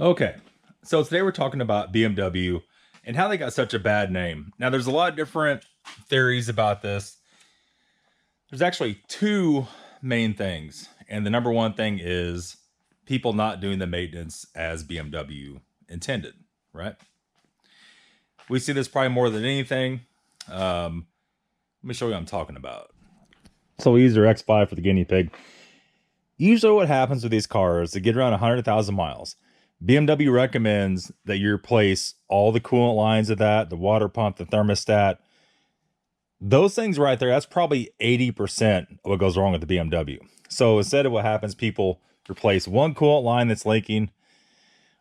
Okay, so today we're talking about BMW and how they got such a bad name. Now, there's a lot of different theories about this. There's actually two main things, and the number one thing is people not doing the maintenance as BMW intended, right? We see this probably more than anything. Let me show you what I'm talking about. So we use our X5 for the guinea pig. Usually what happens with these cars, they get around 100,000 miles. BMW recommends that you replace all the coolant lines of that, the water pump, the thermostat. Those things right there, that's probably 80% of what goes wrong with the BMW. So instead of what happens, people replace one coolant line that's leaking,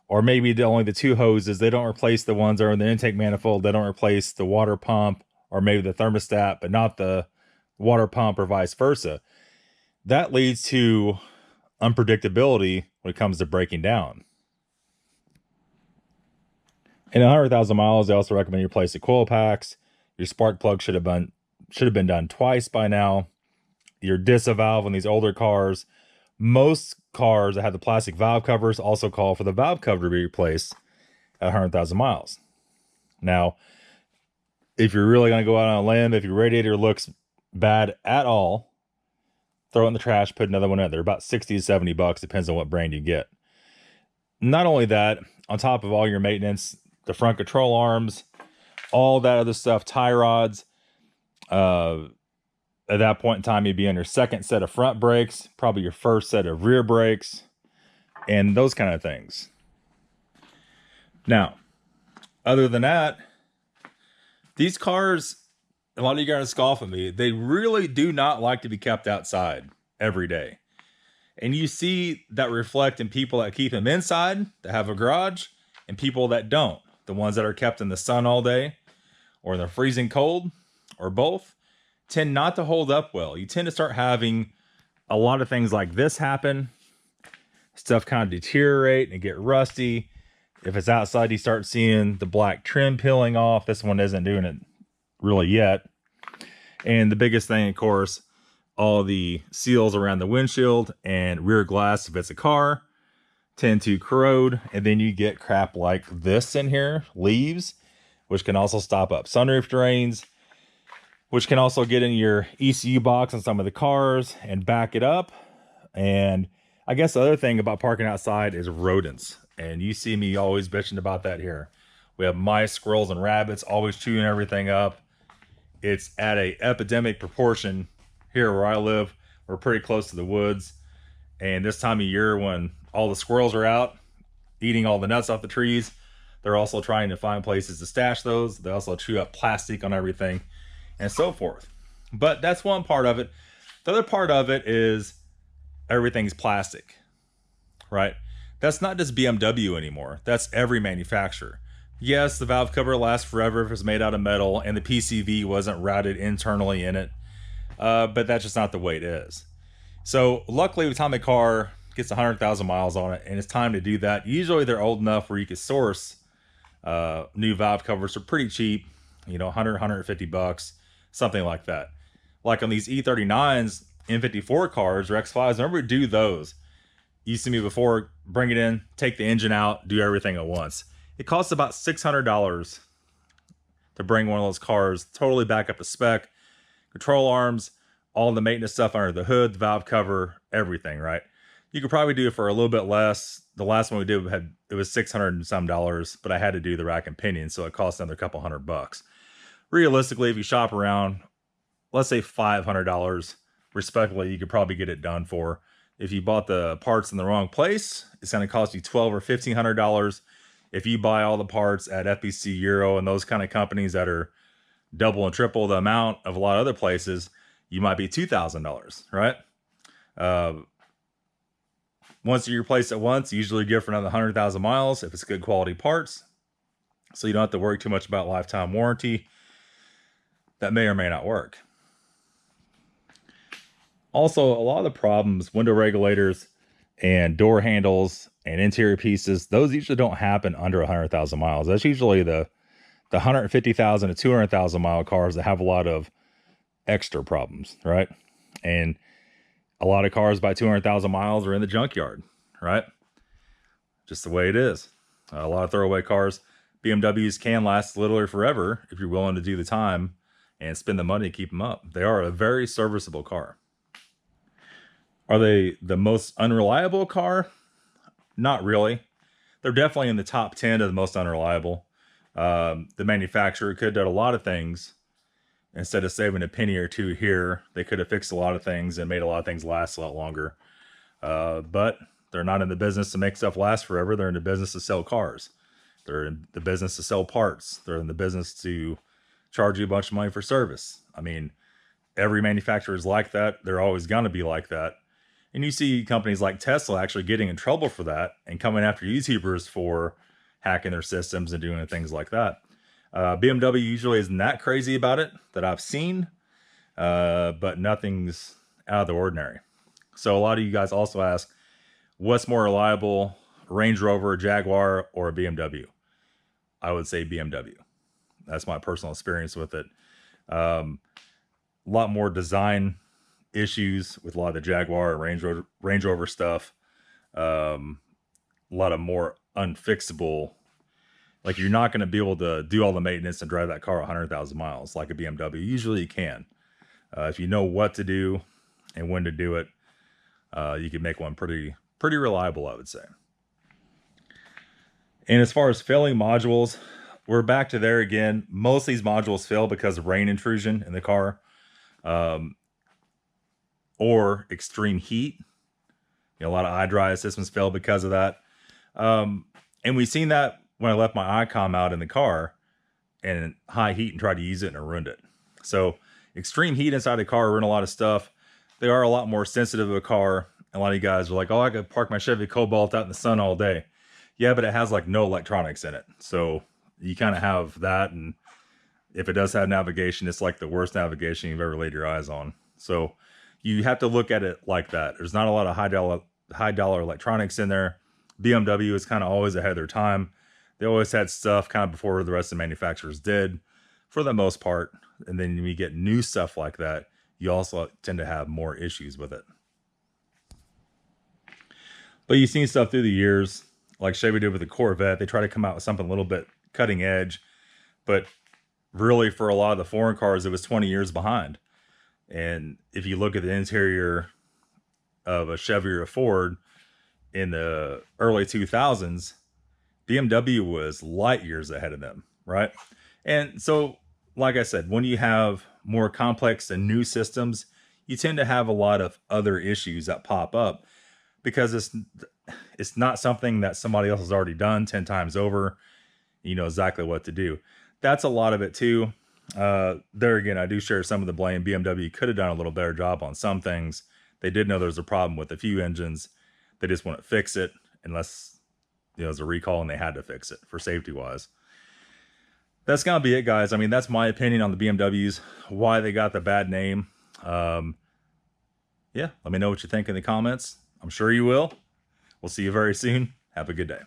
or maybe only the two hoses. They don't replace the ones that are in the intake manifold. They don't replace the water pump or maybe the thermostat, but not the water pump or vice versa. That leads to unpredictability when it comes to breaking down. In 100,000 miles, they also recommend you replace the coil packs. Your spark plug should have been done twice by now. Your DISA valve on these older cars. Most cars that have the plastic valve covers also call for the valve cover to be replaced at 100,000 miles. Now, if you're really going to go out on a limb, if your radiator looks bad at all, throw it in the trash, put another one in. They're about 60 to 70 bucks, depends on what brand you get. Not only that, on top of all your maintenance, the front control arms, all that other stuff, tie rods. At that point in time, you'd be on your second set of front brakes, probably your first set of rear brakes, and those kind of things. Now, other than that, these cars, a lot of you guys scoff at me, they really do not like to be kept outside every day. And you see that reflect in people that keep them inside, that have a garage, and people that don't. The ones that are kept in the sun all day, or they're freezing cold, or both, tend not to hold up well. You tend to start having a lot of things like this happen. Stuff kind of deteriorate and get rusty. If it's outside, you start seeing the black trim peeling off. This one isn't doing it really yet. And the biggest thing, of course, all the seals around the windshield and rear glass, if it's a car, tend to corrode. And then you get crap like this in here, leaves, which can also stop up sunroof drains, which can also get in your ECU box on some of the cars and back it up. And I guess the other thing about parking outside is rodents. And you see me always bitching about that here. We have mice, squirrels, and rabbits always chewing everything up. It's at a epidemic proportion here where I live. We're pretty close to the woods. And this time of year when all the squirrels are out eating all the nuts off the trees, they're also trying to find places to stash those. They also chew up plastic on everything and so forth. But that's one part of it. The other part of it is everything's plastic, right? That's not just BMW anymore. That's every manufacturer. Yes, the valve cover lasts forever if it's made out of metal and the PCV wasn't routed internally in it. But that's just not the way it is. So luckily, by the time a car gets 100,000 miles on it and it's time to do that, usually they're old enough where you can source new valve covers for pretty cheap, 100, 150 bucks, something like that. Like on these E39s, N54 cars or X5s, remember to do those. You see me before, bring it in, take the engine out, do everything at once. It costs about $600 to bring one of those cars totally back up to spec. Control arms, all the maintenance stuff under the hood, the valve cover, everything, right? You could probably do it for a little bit less. The last one we did it was $600 and some, but I had to do the rack and pinion, so it cost another couple $100. Realistically, if you shop around, let's say $500, respectively, you could probably get it done for. If you bought the parts in the wrong place, it's going to cost you $1,200 or $1,500. If you buy all the parts at FBC Euro and those kind of companies that are double and triple the amount of a lot of other places, you might be $2,000, right? Once you replace it once, usually good for another 100,000 miles if it's good quality parts. So you don't have to worry too much about lifetime warranty. That may or may not work. Also, a lot of the problems, window regulators and door handles and interior pieces, those usually don't happen under 100,000 miles. That's usually the 150,000 to 200,000 mile cars that have a lot of extra problems, right? And a lot of cars by 200,000 miles are in the junkyard, right? Just the way it is. A lot of throwaway cars. BMWs can last literally forever if you're willing to do the time and spend the money to keep them up. They are a very serviceable car. Are they the most unreliable car? Not really. They're definitely in the top 10 of the most unreliable. The manufacturer could have done a lot of things. Instead of saving a penny or two here, they could have fixed a lot of things and made a lot of things last a lot longer. But they're not in the business to make stuff last forever. They're in the business to sell cars. They're in the business to sell parts. They're in the business to charge you a bunch of money for service. I mean, every manufacturer is like that. They're always going to be like that. And you see companies like Tesla actually getting in trouble for that and coming after YouTubers for hacking their systems and doing things like that. BMW usually isn't that crazy about it that I've seen, but nothing's out of the ordinary. So a lot of you guys also ask, what's more reliable, Range Rover, Jaguar, or a BMW? I would say BMW. That's my personal experience with it. A lot more design issues with a lot of the Jaguar and Range Rover stuff. A lot of more unfixable. Like, you're not going to be able to do all the maintenance and drive that car 100,000 miles like a BMW. Usually you can. If you know what to do and when to do it, you can make one pretty reliable, I would say. And as far as failing modules, we're back to there again. Most of these modules fail because of rain intrusion in the car, or extreme heat. You know, a lot of iDrive systems fail because of that. And we've seen that when I left my iCom out in the car and high heat and tried to use it, and it ruined it. So extreme heat inside the car ruined a lot of stuff. They are a lot more sensitive of a car. A lot of you guys are like, oh, I could park my Chevy Cobalt out in the sun all day. Yeah, but it has like no electronics in it. So you kind of have that. And if it does have navigation, it's like the worst navigation you've ever laid your eyes on. So you have to look at it like that. There's not a lot of high dollar electronics in there. BMW is kind of always ahead of their time. They always had stuff kind of before the rest of the manufacturers did, for the most part. And then when you get new stuff like that, you also tend to have more issues with it. But you've seen stuff through the years, like Chevy did with the Corvette. They try to come out with something a little bit cutting edge, but really for a lot of the foreign cars, it was 20 years behind. And if you look at the interior of a Chevy or a Ford in the early 2000s, BMW was light years ahead of them, right? And so, like I said, when you have more complex and new systems, you tend to have a lot of other issues that pop up because it's not something that somebody else has already done 10 times over. You know exactly what to do. That's a lot of it too. There again, I do share some of the blame. BMW could have done a little better job on some things. They did know there was a problem with a few engines. They just wouldn't fix it unless, you know, there's a recall and they had to fix it for safety wise. That's gonna be it, guys. I mean, that's my opinion on the BMWs, why they got the bad name. Yeah, let me know what you think in the comments. I'm sure you will. We'll see you very soon. Have a good day.